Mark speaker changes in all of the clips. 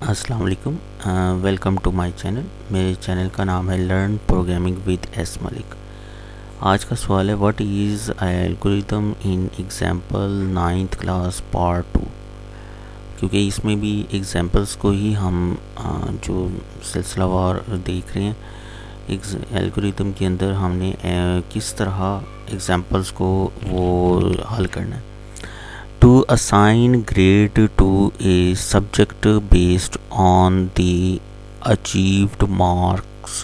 Speaker 1: अस्सलाम वालेकुम। Welcome to my channel. मेरे चैनल का नाम है learn programming with S Malik. आज का सवाल है what is algorithm in example ninth class part 2। क्योंकि इसमें भी एग्जांपल्स को ही हम जो सिलसिलावार देख रहे हैं। एल्गोरिथम के अंदर हमने किस तरह एग्जांपल्स को वो हल करना है। To assign grade to a subject based on the achieved marks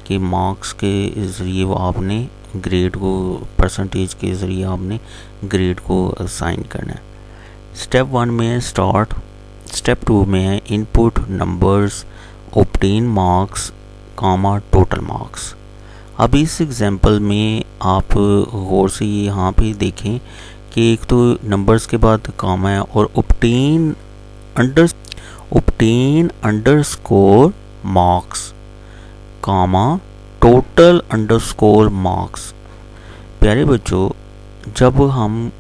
Speaker 1: के मार्क्स के ज़रिए वो आपने ग्रेड को परसेंटेज के ज़रिए आपने ग्रेड को असाइन करना है। स्टेप 1 में है स्टार्ट, स्टेप 2 में है इनपुट नंबर्स, ऑब्टेन मार्क्स कामा टोटल मार्क्स। अब इस एग्जांपल में आप गौर से यहाँ पे देखें कि एक तो नंबर्स के बाद कामा है और ऑब्टेन अंडरस्कोर मार्क्स कामा टोटल अंडरस्कोर मार्क्स। प्यारे बच्चों, जब हम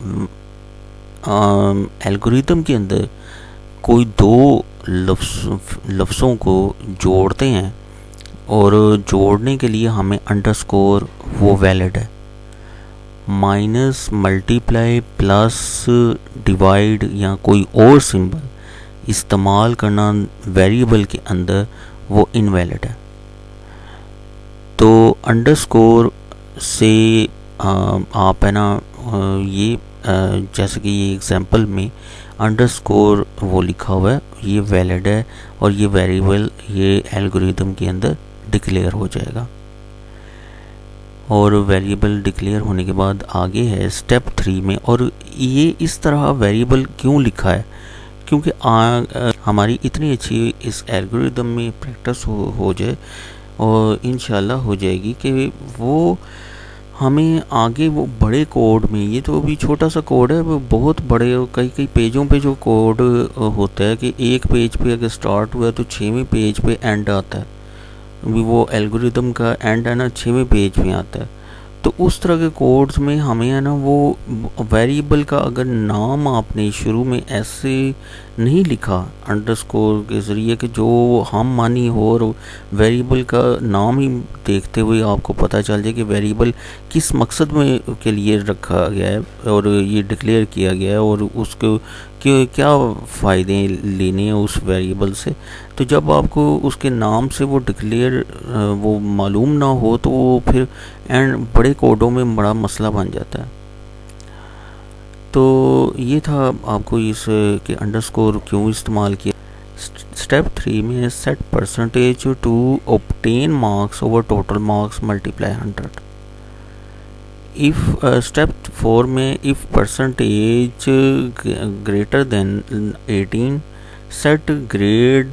Speaker 1: एल्गोरिथम के अंदर कोई दो लफ्ज़ों को जोड़ते हैं और जोड़ने के लिए हमें अंडरस्कोर वो वैलिड है, माइनस मल्टीप्लाई प्लस डिवाइड या कोई और सिंबल इस्तेमाल करना वेरिएबल के अंदर वो इनवैलिड है। तो अंडरस्कोर से आप है ना ये जैसे कि ये एग्जांपल में अंडरस्कोर वो लिखा हुआ है, ये वैलिड है और ये वेरिएबल ये एल्गोरिथम के अंदर डिक्लेयर हो जाएगा। और वेरिएबल डिक्लेयर होने के बाद आगे है स्टेप 3 में। और ये इस तरह वेरिएबल क्यों लिखा है, क्योंकि हमारी इतनी अच्छी इस एल्गोरिथम में प्रैक्टिस हो जाए और इंशाल्लाह हो जाएगी कि वो हमें आगे वो बड़े कोड में, ये तो अभी छोटा सा कोड है, वो बहुत बड़े कई पेजों पे जो कोड होता है कि एक पेज पे अगर स्टार्ट हुआ तो 6वें पेज पे एंड आता है। वो एल्गोरिथम का एंड है ना 6वें पेज में आता है। तो उस तरह के कोड्स में हमें है ना वो वेरिएबल का अगर नाम आपने शुरू में ऐसे नहीं लिखा अंडरस्कोर के ज़रिए कि जो हम मानी हो, और वेरिएबल का नाम ही देखते हुए आपको पता चल जाए कि वेरिएबल किस मकसद में के लिए रखा गया है और ये डिक्लेयर किया गया है और उसको क्या फ़ायदे लेने हैं उस वेरिएबल से। तो जब आपको उसके नाम से वो डिक्लेयर वो मालूम ना हो तो वो फिर एंड बड़े कोडों में बड़ा मसला बन जाता है। तो ये था आपको इस के अंडरस्कोर क्यों इस्तेमाल किया। स्टेप 3 में set percentage to obtain marks over total marks multiply 100। If step 4 में if percentage greater than 18 set grade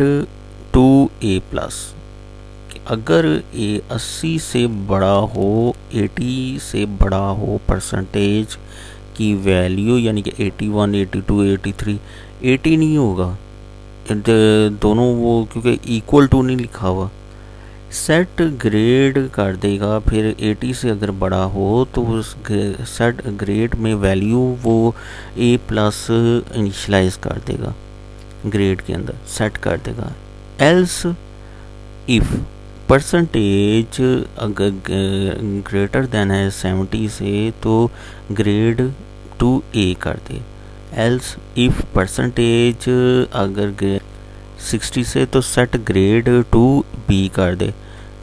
Speaker 1: to A plus. अगर ए 80 से बड़ा हो, 80 से बड़ा हो परसेंटेज की वैल्यू, यानी कि 81, 82, 83, 80 नहीं होगा दोनों वो, क्योंकि इक्वल टू नहीं लिखा हुआ। सेट ग्रेड कर देगा फिर 80 से अगर बड़ा हो तो उस सेट ग्रेड में वैल्यू वो ए प्लस इनिशलाइज कर देगा, ग्रेड के अंदर सेट कर देगा। एल्स इफ परसेंटेज अगर ग्रेटर देन है 70 से तो ग्रेड टू ए कर दे। एल्स इफ परसेंटेज अगर 60 से तो सेट ग्रेड टू बी कर दे।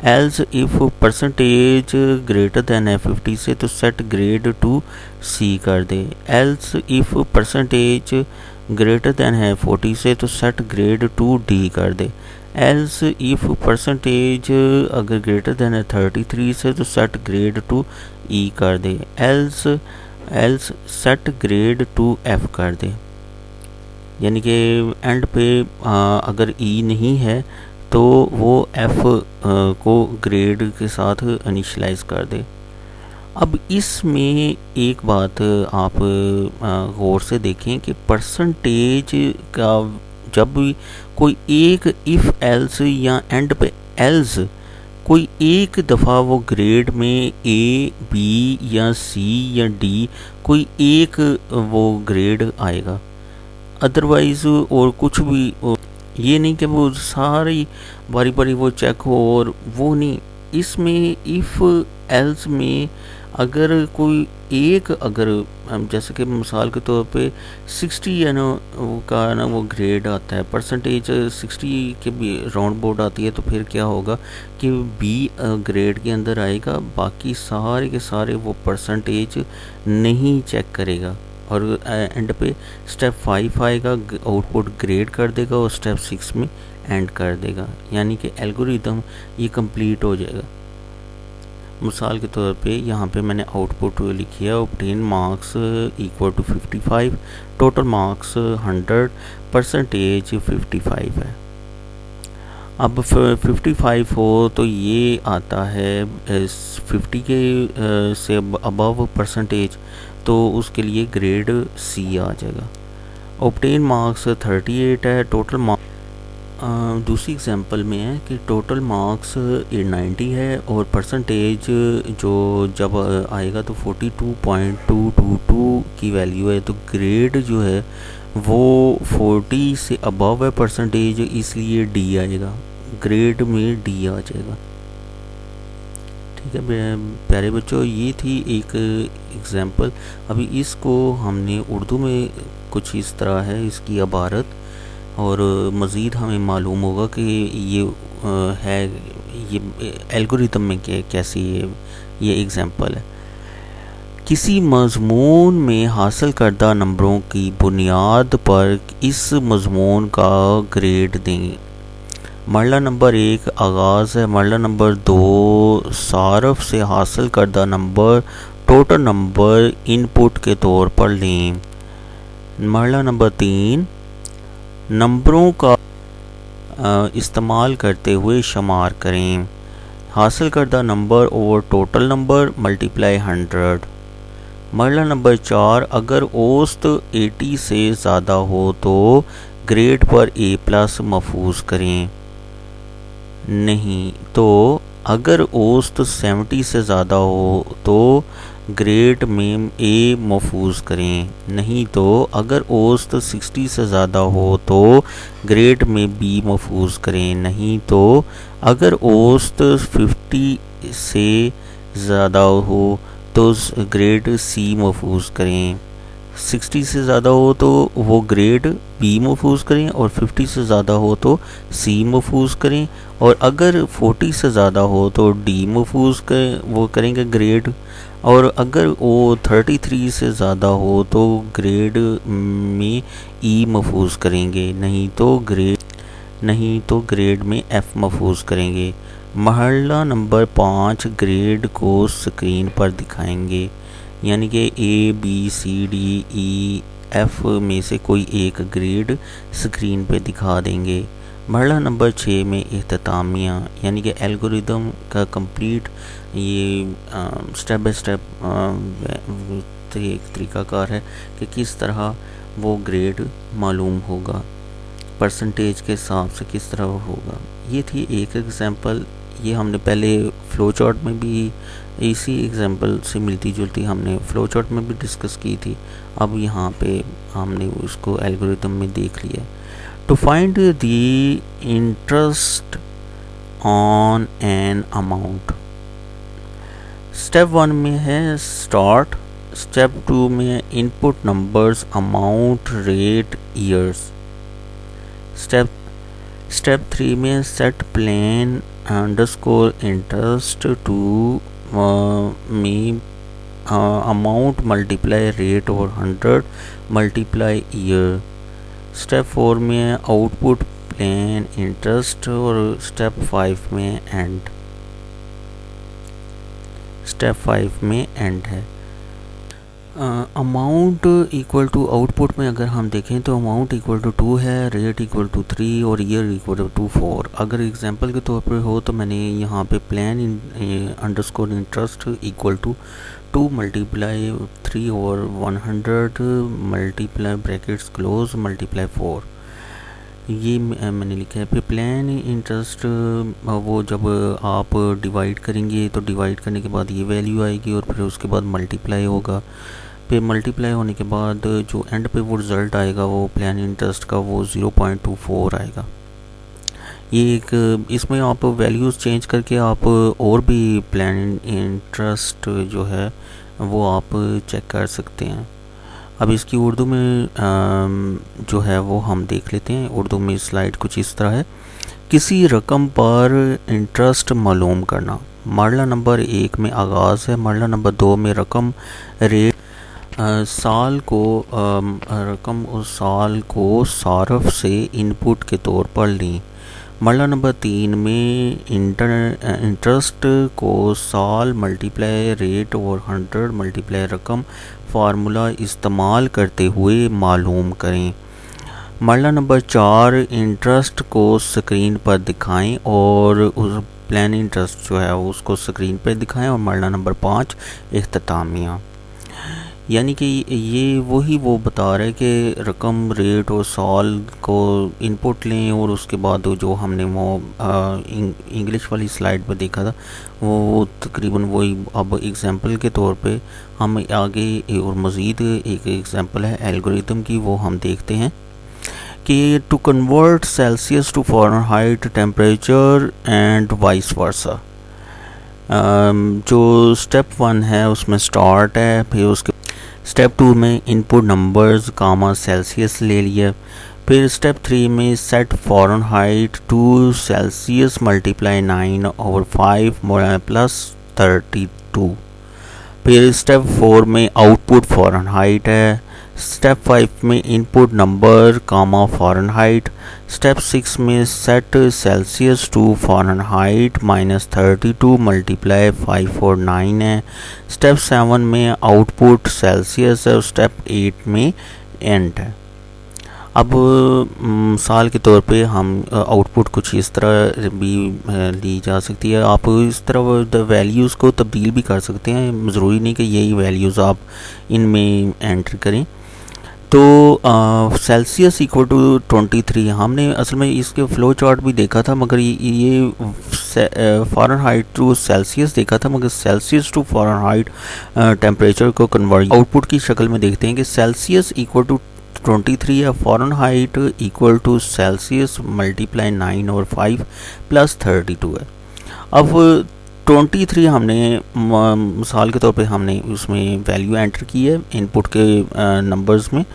Speaker 1: Else if percentage greater than है 50 से तो सेट ग्रेड टू सी कर दे। Else if percentage greater than है 40 से तो सेट ग्रेड टू डी कर दे। एल्स इफ परसेंटेज अगर ग्रेटर देन है 33 से तो सेट ग्रेड टू ई कर दे। Else set grade to F कर दे। यानी कि एंड पे अगर ई नहीं है तो वो एफ को ग्रेड के साथ इनिशलाइज कर दे। अब इसमें एक बात आप गौर से देखें कि परसेंटेज का जब भी कोई एक इफ़ एल्स या एंड पे एल्स कोई एक दफ़ा वो ग्रेड में ए बी या सी या डी कोई एक वो ग्रेड आएगा, अदरवाइज़ और कुछ भी ये नहीं कि वो सारी बारी बारी वो चेक हो, और वो नहीं। इसमें इफ़ एल्स में अगर कोई एक, अगर जैसे कि मिसाल के तौर पे 60 है ना, वो का ना वो ग्रेड आता है, परसेंटेज 60 के भी राउंड बोर्ड आती है, तो फिर क्या होगा कि बी ग्रेड के अंदर आएगा, बाकी सारे के सारे वो परसेंटेज नहीं चेक करेगा, और एंड पे स्टेप 5 आएगा, आउटपुट ग्रेड कर देगा, और स्टेप 6 में एंड कर देगा, यानी कि एल्गोरिदम ये कंप्लीट हो जाएगा। मिसाल के तौर पे यहाँ पे मैंने आउटपुट लिखी है, obtain marks equal to 55, total marks 100, percentage 55 है। अब 55 हो तो ये आता है 50 के से अबव परसेंटेज, तो उसके लिए ग्रेड सी आ जाएगा। ऑब्टेन मार्क्स 38 है, टोटल मार्क्स दूसरी एग्जांपल में है कि टोटल मार्क्स 90 है, और परसेंटेज जो जब आएगा तो 42.222 की वैल्यू है, तो ग्रेड जो है वो 40 से अबव है परसेंटेज, इसलिए डी आएगा, ग्रेड में डी आ जाएगा। ठीक है प्यारे बच्चों, ये थी एक एग्जांपल। अभी इसको हमने उर्दू में कुछ इस तरह है इसकी इबारत, और मज़ीद हमें मालूम होगा कि ये है, ये एल्गोरिथम में कैसी ये एग्जांपल है। किसी मज़मून में हासिल करदा नंबरों की बुनियाद पर इस मज़मून का ग्रेड देंगे। मरला नंबर 1 आगाज़ है, मरला नंबर 2 सारफ से हासिल करदा नंबर टोटल नंबर इनपुट के तौर पर लें। मरला नंबर 3 नंबरों का इस्तेमाल करते हुए शुमार करें। हासिल करदा number over total number multiply 100। मरला नंबर 4 अगर औसत 80 से ज़्यादा हो तो ग्रेड पर A+ महफूज करें, नहीं तो अगर औसत 70 से ज़्यादा हो तो ग्रेड में ए महफूज करें, नहीं तो अगर औसत 60 से ज़्यादा हो तो ग्रेड में बी महफूज करें, नहीं तो अगर औसत 50 से ज़्यादा हो तो ग्रेड सी महफूज करें। 60 से ज़्यादा हो तो वो ग्रेड बी महफूज करें, और 50 से ज़्यादा हो तो सी महफूज करें, और अगर 40 से ज़्यादा हो तो डी महफूज वो करेंगे ग्रेड, और अगर वो 33 से ज़्यादा हो तो ग्रेड में ई महफूज करेंगे, नहीं तो ग्रेड में एफ़ महफूज करेंगे। मरहला नंबर 5 ग्रेड को स्क्रीन पर दिखाएंगे, यानी कि ABCDEF में से कोई एक ग्रेड स्क्रीन पे दिखा देंगे। मरहला नंबर 6 में इख्तितामिया, यानी कि एल्गोरिदम का कंप्लीट ये स्टेप बाय स्टेप एक तरीक़ाकार है कि किस तरह वो ग्रेड मालूम होगा, परसेंटेज के हिसाब से किस तरह होगा। ये थी एक एग्जांपल, ये हमने पहले फ़्लो चार्ट में भी इसी एग्जांपल से मिलती जुलती हमने फ़्लो चार्ट में भी डिस्कस की थी, अब यहाँ पे हमने उसको एल्गोरिदम में देख लिया। To find the interest on an amount, step 1 में है स्टार्ट, स्टेप 2 में input numbers, amount, rate, years, step 3 में set plain underscore interest to में अमाउंट मल्टीप्लाई रेट और 100 मल्टीप्लाई ईयर, स्टेप 4 में आउटपुट प्लेन इंटरेस्ट, और स्टेप 5 में and, step 5 में एंड है। अमाउंट इक्वल टू आउटपुट में अगर हम देखें तो अमाउंट इक्वल टू 2 है, रेट इक्वल टू 3 और ईयर इक्वल टू 4। अगर एग्जांपल के तौर पर हो तो मैंने यहाँ पे plan underscore interest equal to 2 multiply 3 और 100 मल्टीप्लाई ब्रैकेट्स क्लोज मल्टीप्लाई 4, ये मैंने लिखा है। फिर प्लान इंटरेस्ट वो जब आप डिवाइड करेंगे तो डिवाइड करने के बाद ये वैल्यू आएगी, और फिर उसके बाद मल्टीप्लाई होगा, फिर मल्टीप्लाई होने के बाद जो एंड पे वो रिज़ल्ट आएगा वो प्लान इंटरेस्ट का वो 0.24 आएगा। ये एक इसमें आप वैल्यूज़ चेंज करके आप और भी प्लान इंटरेस्ट जो है वो आप चेक कर सकते हैं। अब इसकी उर्दू में जो है वो हम देख लेते हैं। उर्दू में स्लाइड कुछ इस तरह है। किसी रकम पर इंटरेस्ट मालूम करना। मरला नंबर 1 में आगाज़ है, मरला नंबर 2 में रकम रेट साल को रकम उस साल को सारफ से इनपुट के तौर पर ली। मरला नंबर 3 में इंटरेस्ट को साल मल्टीप्लाई रेट और 100 मल्टीप्लाई रकम फार्मूला इस्तेमाल करते हुए मालूम करें। मरला नंबर 4 इंटरेस्ट को स्क्रीन पर दिखाएं और उस प्लान इंटरेस्ट जो है उसको स्क्रीन पर दिखाएं। और मरला नंबर 5 इख्तितामिया। यानी कि ये वो बता रहे कि रकम रेट और साल को इनपुट लें और उसके बाद जो हमने वो इंग्लिश वाली स्लाइड पर देखा था वो तकरीबन वही अब एग्जांपल के तौर पे हम आगे और मज़ीद एक एग्जांपल है एल्गोरिथम की, वो हम देखते हैं कि to convert Celsius to Fahrenheit temperature and vice versa. जो स्टेप 1 है उसमें स्टार्ट है, फिर उसके स्टेप 2 में इनपुट नंबर्स कामा सेल्सियस ले लिया। फिर स्टेप 3 में set Fahrenheit to Celsius multiply 9/5 plus 32। फिर स्टेप 4 में आउटपुट फ़ारेनहाइट है। स्टेप 5 में input number comma Fahrenheit. Step 6 में set Celsius to Fahrenheit -32 multiply 5 और 9 है। स्टेप 7 में आउटपुट सेल्सियस है और स्टेप 8 में एंड है। अब साल के तौर पे हम आउटपुट कुछ इस तरह भी ली जा सकती है। आप इस तरह वैल्यूज़ को तब्दील भी कर सकते हैं, ज़रूरी नहीं कि यही वैल्यूज़ आप इनमें एंटर करें। तो सेल्सियस इक्वल टू 23 हमने असल में इसके फ़्लो चार्ट भी देखा था, मगर ये फ़ारेनहाइट टू सेल्सियस देखा था, मगर सेल्सियस टू फ़ारेनहाइट टेम्परेचर को कन्वर्ट आउटपुट की शक्ल में देखते हैं कि सेल्सियस इक्वल टू 23 है, Fahrenheit equal to Celsius multiply 9 और 5 प्लस 32 है। अब 23 हमने मिसाल के तौर पे हमने उसमें वैल्यू एंटर की है इनपुट के नंबर्स में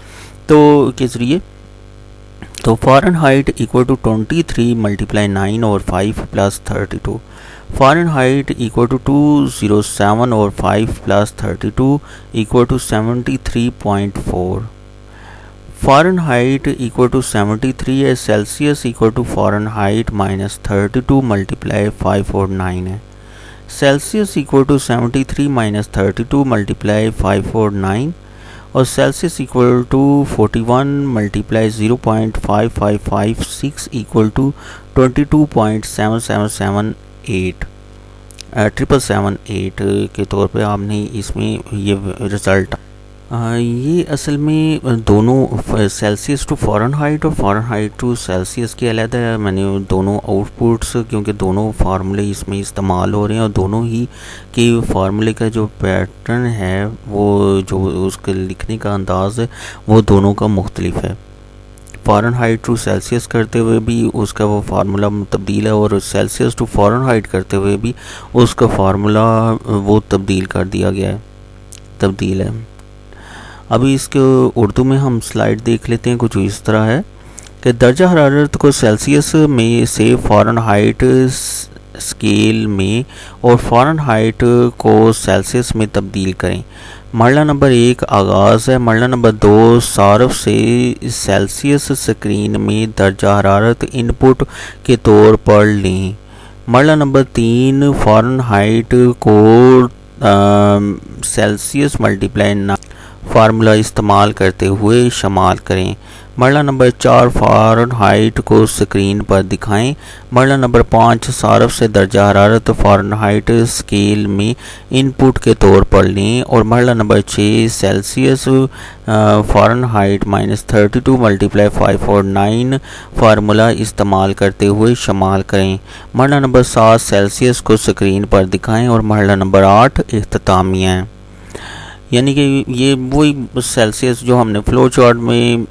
Speaker 1: तो के ज़रिए। तो फ़ारेनहाइट इक्वल टू 23 मल्टीप्लाई 9 और 5 प्लस 32। फ़ारेनहाइट इक्वल टू 207 और 5 plus 32 equal to 73.4। Fahrenheit equal to 73 है। Celsius equal to Fahrenheit -32 multiply 5 और 9 है। सेल्सियस इक्वल टू 73 -32 मल्टीप्लाई 5 और 9 और Celsius equal to 41 multiply 0.5556 equal to 22.7778 778 के तौर पे आपने इसमें ये रिज़ल्ट। ये असल में दोनों सेल्सियस टू फ़ारेनहाइट और फ़ारेनहाइट टू सेल्सियस के अलग है। मैंने दोनों आउटपुट्स क्योंकि दोनों फार्मूले इसमें इस्तेमाल हो रहे हैं और दोनों ही के फार्मूले का जो पैटर्न है वो जो उसके लिखने का अंदाज़ है वो दोनों का मुख्तलिफ है। फ़ारेनहाइट टू सेल्सियस करते हुए भी उसका वो फार्मूला तब्दील है और सेल्सियस टू फ़ारेनहाइट करते हुए भी उसका फार्मूला वो तब्दील कर दिया गया है, तब्दील है। अभी इसके उर्दू में हम स्लाइड देख लेते हैं। कुछ इस तरह है कि दर्जा हरारत को सेल्सियस में से फ़ारेनहाइट स्केल में और फ़ारेनहाइट को सेल्सियस में तब्दील करें। मरला नंबर 1 आगाज़ है। मरला नंबर 2 सारफ से सेल्सियस स्क्रीन में दर्जा हरारत इनपुट के तौर पर लें। मरला नंबर 3 फ़ारेनहाइट को सेल्सियस मल्टीप्लाई फार्मूला इस्तेमाल करते हुए शुमार करें। मरला नंबर 4 फ़ारेनहाइट को स्क्रीन पर दिखाएं। मरला नंबर 5 सारफ से दर्जा हरारत फ़ारेनहाइट स्केल में इनपुट के तौर पर लें। और मरला नंबर 6 सेल्सियस फ़ारेनहाइट -32 मल्टीप्लाई 5 और 9 फार्मूला इस्तेमाल करते हुए शुमार करें। मरला नंबर 7 सेल्सियस को स्क्रीन पर दिखाएं। और मरला नंबर 8 इख्तितामिया है। यानी कि ये वही सेल्सियस जो हमने फ़्लो चार्ट में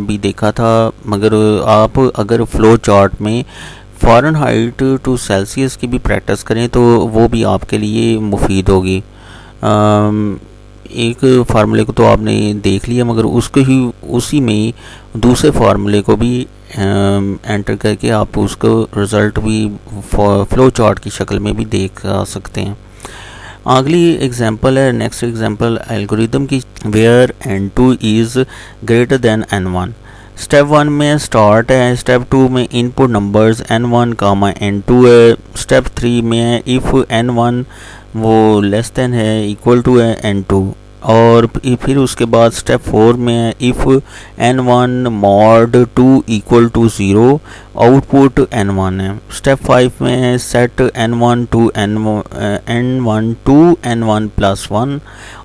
Speaker 1: भी देखा था, मगर आप अगर फ़्लो चार्ट में फ़ारेनहाइट टू सेल्सियस की भी प्रैक्टिस करें तो वो भी आपके लिए मुफीद होगी। एक फार्मूले को तो आपने देख लिया, मगर उसको ही उसी में ही दूसरे फार्मूले को भी एंटर करके आप उसको रिज़ल्ट भी फ्लो चार्ट की शक्ल में भी देख सकते हैं। अगली एग्जांपल है, नेक्स्ट एग्जांपल एल्गोरिदम की, where n2 is greater than n1। Step 1 में स्टार्ट है, स्टेप 2 में इनपुट नंबर्स n1 कामा n2 है, स्टेप 3 में इफ़ n1 वो लेस देन है इक्वल टू है n2, और फिर उसके बाद स्टेप 4 में if n1 mod 2 equal to 0 output n1 है। स्टेप 5 में set n1 to n1 to n1 plus 1,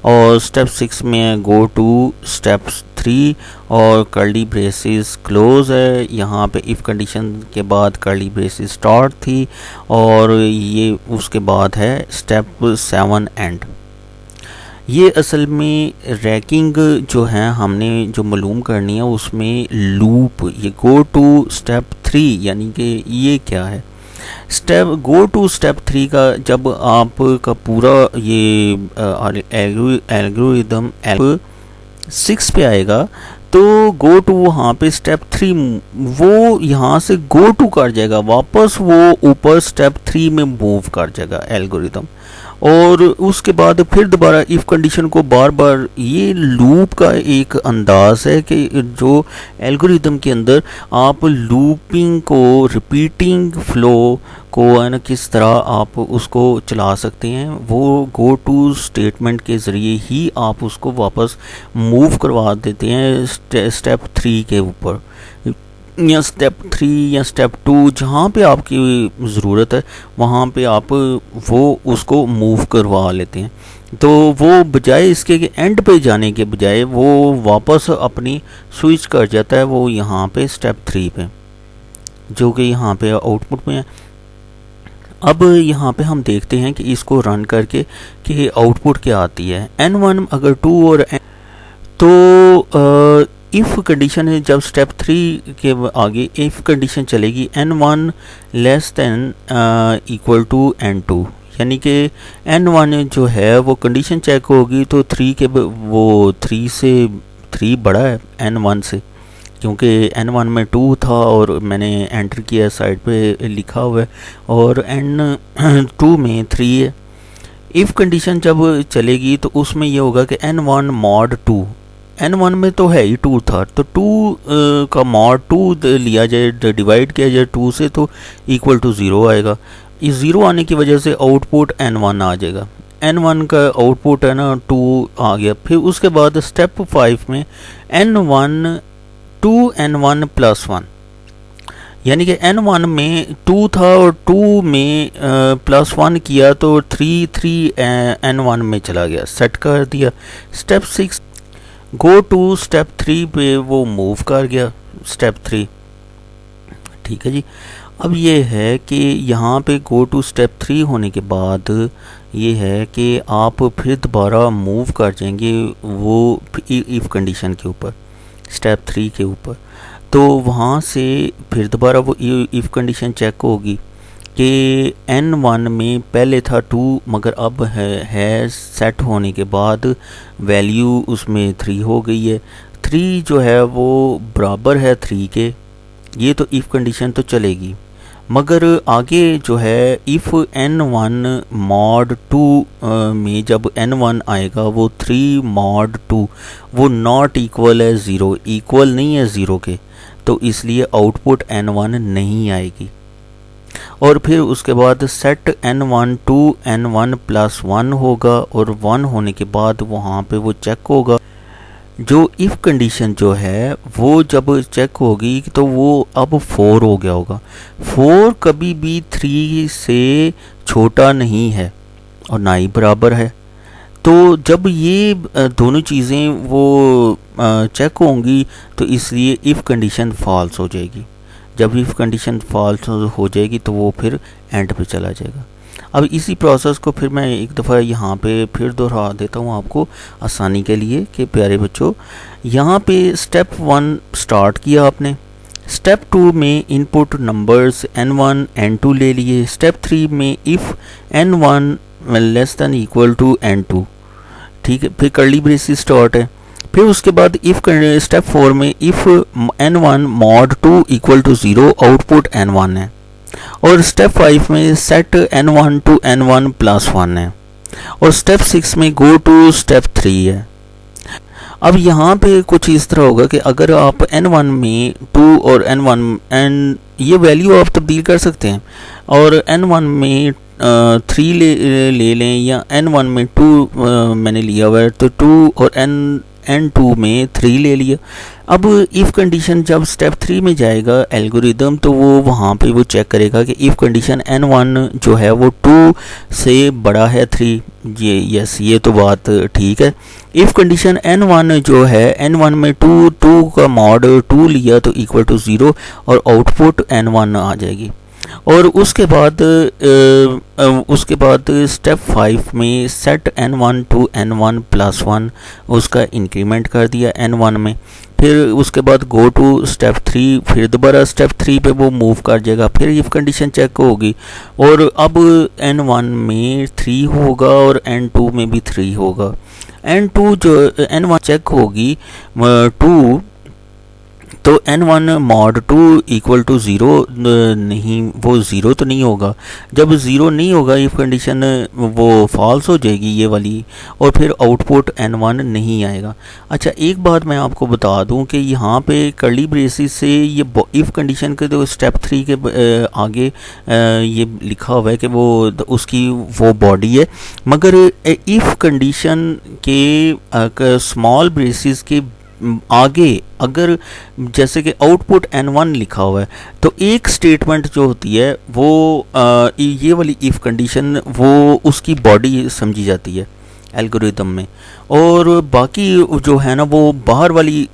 Speaker 1: और स्टेप 6 में गो टू स्टेप 3 और कर्ली ब्रेसेस क्लोज है। यहाँ पे इफ़ कंडीशन के बाद कर्ली ब्रेसेस स्टार्ट थी, और ये उसके बाद है स्टेप 7 एंड। ये असल में रैकिंग जो है हमने जो मालूम करनी है उसमें लूप, ये गो टू स्टेप 3 यानी कि ये क्या है, स्टेप गो टू स्टेप 3 का जब आपका पूरा ये एल्गोरिदम 6 पे आएगा तो गो टू वहाँ पे स्टेप 3 वो यहाँ से गो टू कर जाएगा, वापस वो ऊपर स्टेप 3 में मूव कर जाएगा एल्गोरिदम, और उसके बाद फिर दोबारा इफ़ कंडीशन को बार बार, ये लूप का एक अंदाज है कि जो एल्गोरिदम के अंदर आप लूपिंग को, रिपीटिंग फ्लो को है ना किस तरह आप उसको चला सकते हैं, वो गो टू स्टेटमेंट के ज़रिए ही आप उसको वापस मूव करवा देते हैं स्टेप 3 के ऊपर, या स्टेप 3 या स्टेप 2 जहाँ पे आपकी ज़रूरत है वहाँ पे आप वो उसको मूव करवा लेते हैं। तो वो बजाय इसके कि एंड पे जाने के बजाय वो वापस अपनी स्विच कर जाता है वो यहाँ पे स्टेप 3 पे, जो कि यहाँ पे आउटपुट में है। अब यहाँ पे हम देखते हैं कि इसको रन करके कि आउटपुट क्या आती है। n1 अगर 2 और तो इफ़ कंडीशन है, जब स्टेप 3 के आगे इफ़ कंडीशन चलेगी n1 less than equal to n2, यानी कि n1 जो है वो कंडीशन चेक होगी तो 3 के वो 3 से 3 बड़ा है n1 से, क्योंकि n1 में 2 था और मैंने एंटर किया साइड पे लिखा हुआ है, और n2 में 3 है। इफ़ कंडीशन जब चलेगी तो उसमें ये होगा कि n1 मॉड 2, n1 में तो है ही 2 था, तो 2 का मॉड 2 लिया जाए, डिवाइड किया जाए 2 से तो इक्वल टू 0 आएगा। इस 0 आने की वजह से आउटपुट n1 आ जाएगा, n1 का आउटपुट है ना 2 आ गया। फिर उसके बाद स्टेप 5 में n1 टू n1 प्लस 1, यानी कि n1 में 2 था और 2 में प्लस 1 किया तो 3 n1 में चला गया, सेट कर दिया। स्टेप 6 गो टू स्टेप 3 पे वो मूव कर गया स्टेप 3, ठीक है जी। अब ये है कि यहाँ पे गो टू स्टेप 3 होने के बाद ये है कि आप फिर दोबारा मूव कर जाएंगे वो इफ़ कंडीशन के ऊपर, स्टेप 3 के ऊपर, तो वहाँ से फिर दोबारा वो इफ़ कंडीशन चेक होगी कि n1 में पहले था 2 मगर अब है सेट होने के बाद वैल्यू उसमें 3 हो गई है, 3 जो है वो बराबर है 3 के, ये तो इफ़ कंडीशन तो चलेगी। मगर आगे जो है इफ़ n1 मॉड 2 में जब n1 आएगा वो 3 मॉड 2 वो नॉट इक्वल है 0, इक्वल नहीं है 0 के, तो इसलिए आउटपुट n1 नहीं आएगी। और फिर उसके बाद set n1 to n1 plus 1 होगा, और 1 होने के बाद वहाँ पे वो चेक होगा, जो इफ़ कंडीशन जो है वो जब चेक होगी तो वो अब 4 हो गया होगा। 4 कभी भी 3 से छोटा नहीं है और ना ही बराबर है, तो जब ये दोनों चीज़ें वो चेक होंगी तो इसलिए इफ़ कंडीशन फॉल्स हो जाएगी। जब इफ़ कंडीशन फॉल्स हो जाएगी तो वो फिर एंड पे चला जाएगा। अब इसी प्रोसेस को फिर मैं एक दफ़ा यहाँ पे फिर दोहरा देता हूँ आपको आसानी के लिए कि प्यारे बच्चों, यहाँ पे स्टेप 1 स्टार्ट किया आपने, स्टेप 2 में इनपुट नंबर्स n1 n2 ले लिए। स्टेप 3 में if n1 less than equal to n2, ठीक है, फिर कर्ली ब्रेसेस स्टार्ट है। फिर उसके बाद इफ़ स्टेप 4 में if n1 mod 2 equal to 0, output n1 है। और स्टेप 5 में set n1 to n1 plus 1 है। और स्टेप 6 में गो टू स्टेप 3 है। अब यहाँ पे कुछ इस तरह होगा कि अगर आप n1 में 2 और n1 ये वैल्यू आप तब्दील कर सकते हैं, और n1 में 3 ले लें, या n1 में 2 मैंने लिया हुआ है तो 2, और n2 में 3 ले लिया। अब इफ़ कंडीशन जब स्टेप 3 में जाएगा एल्गोरिदम, तो वो वहाँ पे वो चेक करेगा कि इफ़ कंडीशन n1 जो है वो 2 से बड़ा है 3। ये यस, ये तो बात ठीक है। इफ़ कंडीशन n1 जो है n1 में 2 का मॉड 2 लिया तो इक्वल टू 0, और आउटपुट n1 आ जाएगी। और उसके बाद स्टेप 5 में set n1 to n1 plus 1, उसका इंक्रीमेंट कर दिया n1 में। फिर उसके बाद गो टू स्टेप 3, फिर दोबारा स्टेप 3 पे वो मूव कर जाएगा। फिर इफ़ कंडीशन चेक होगी, और अब n1 में 3 होगा और n2 में भी 3 होगा। n2 जो n1 चेक होगी 2, तो n1 mod 2 इक्वल टू 0 नहीं, वो 0 तो नहीं होगा। जब 0 नहीं होगा इफ़ कंडीशन वो फॉल्स हो जाएगी ये वाली, और फिर आउटपुट n1 नहीं आएगा। अच्छा, एक बात मैं आपको बता दूं कि यहाँ पे कर्ली ब्रेसेस से ये इफ़ कंडीशन के तो स्टेप 3 के आगे ये लिखा हुआ है कि वो उसकी वो बॉडी है, मगर इफ़ कंडीशन के स्मॉल ब्रेसेस के आगे अगर जैसे कि आउटपुट n1 लिखा हुआ है, तो एक स्टेटमेंट जो होती है वो ये वाली इफ़ कंडीशन वो उसकी बॉडी समझी जाती है एल्गोरिदम में। और बाकी जो है ना वो बाहर वाली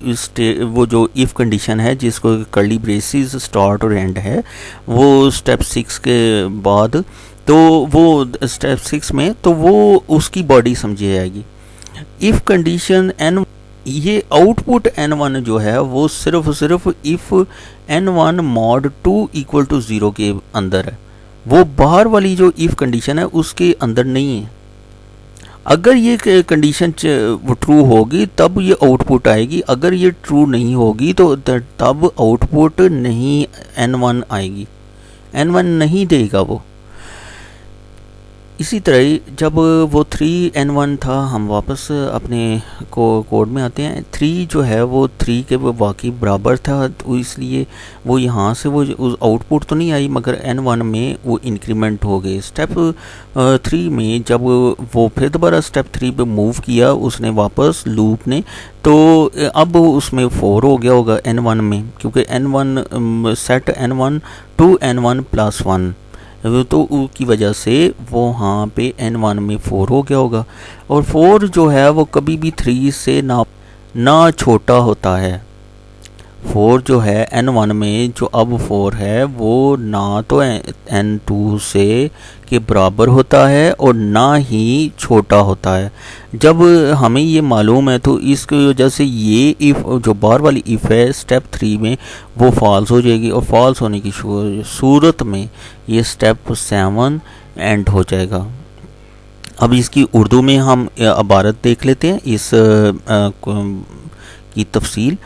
Speaker 1: वो जो इफ़ कंडीशन है जिसको कर्ली ब्रेसेस स्टार्ट और एंड है, वो स्टेप 6 के बाद, तो वो स्टेप 6 में तो वो उसकी बॉडी समझी जाएगी। इफ़ कंडीशन n, ये आउटपुट n1 जो है वो सिर्फ if n1 mod 2 equal to 0 के अंदर है, वो बाहर वाली जो इफ़ कंडीशन है उसके अंदर नहीं है। अगर ये कंडीशन ट्रू होगी तब ये आउटपुट आएगी, अगर ये ट्रू नहीं होगी तो तब आउटपुट नहीं n1 आएगी, n1 नहीं देगा वो। इसी तरह जब वो 3n1 था, हम वापस अपने कोड में आते हैं। 3 जो है वो 3 के वो बाकी बराबर था, तो इसलिए वो यहाँ से वो आउटपुट तो नहीं आई, मगर n1 में वो इंक्रीमेंट हो गए। स्टेप 3 में जब वो फिर दोबारा स्टेप 3 पे मूव किया उसने वापस लूप ने, तो अब उसमें 4 हो गया होगा n1 में, क्योंकि n1 set n1 to n1 plus 1, तो की वजह से वो वहाँ पे n1 में 4 हो गया होगा। और 4 जो है वो कभी भी 3 से ना छोटा होता है। 4 जो है n1 में जो अब 4 है वो ना तो n2 से के बराबर होता है और ना ही छोटा होता है। जब हमें ये मालूम है तो इसकी वजह से ये इफ़ जो बाहर वाली इफ़ है स्टेप 3 में वो फॉल्स हो जाएगी, और फॉल्स होने की सूरत में ये स्टेप 7 एंड हो जाएगा। अब इसकी उर्दू में हम इबारत देख लेते हैं इस की तफसील।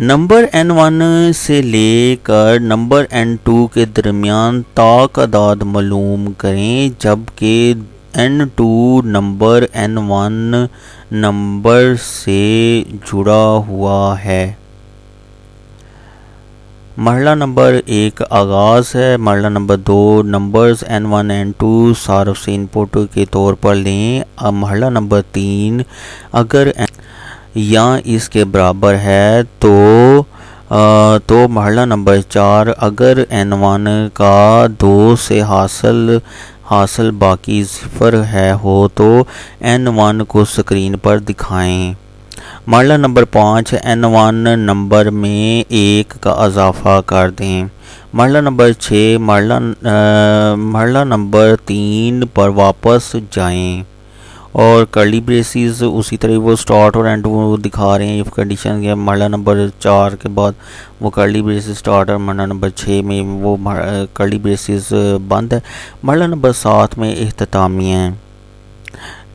Speaker 1: नंबर n1 से लेकर नंबर n2 के दरमियान तादाद मालूम करें, जबकि n2 नंबर n1 नंबर से जुड़ा हुआ है। मरला नंबर 1 आगाज़ है। मरला नंबर 2 नंबर्स n1 n2 सार्फ से इनपुट के तौर पर लें। अब मरला नंबर 3 अगर या इसके बराबर है तो मरला नंबर 4 अगर n1 का 2 से हासिल बाकी 0 है हो तो n1 को स्क्रीन पर दिखाएं। मरला नंबर 5 n1 नंबर में 1 का इजाफा कर दें। मरला नंबर 6 मरला नंबर 3 पर वापस जाएं और कर्ली ब्रेसेस उसी तरह वो स्टार्ट और एंड वो दिखा रहे हैं इफ़ कंडीशन के मरला नंबर 4 के बाद वो कर्ली ब्रेसेस स्टार्ट और मरला नंबर 6 में वो कर्ली ब्रेसेस बंद है, मरला नंबर 7 में इख्तितामिया है।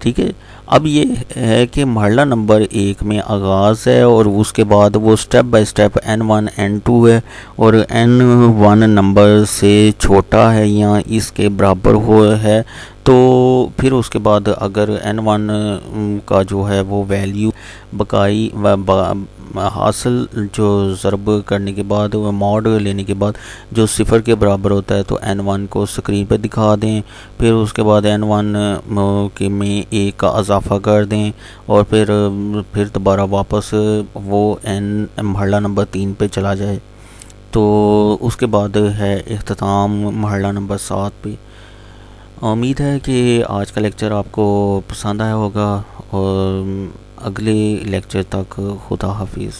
Speaker 1: ठीक है, अब ये है कि मरला नंबर 1 में आगाज़ है और उसके बाद वो step by step N1 N2 है और N1 नंबर से छोटा है या इसके बराबर हो है, तो फिर उसके बाद अगर N1 का जो है वो वैल्यू बकाई हासिल जो ज़रब करने के बाद मॉड लेने के बाद जो 0 के बराबर होता है तो N1 को स्क्रीन पर दिखा दें, फिर उसके बाद N1 के में 1 का इजाफा कर दें और फिर दोबारा वापस वो मरला नंबर 3 पे चला जाए, तो उसके बाद है इख्तिताम मरला नंबर 7 पे। उम्मीद है कि आज का लेक्चर आपको पसंद आया होगा और अगले लेक्चर तक खुदा हाफिज़।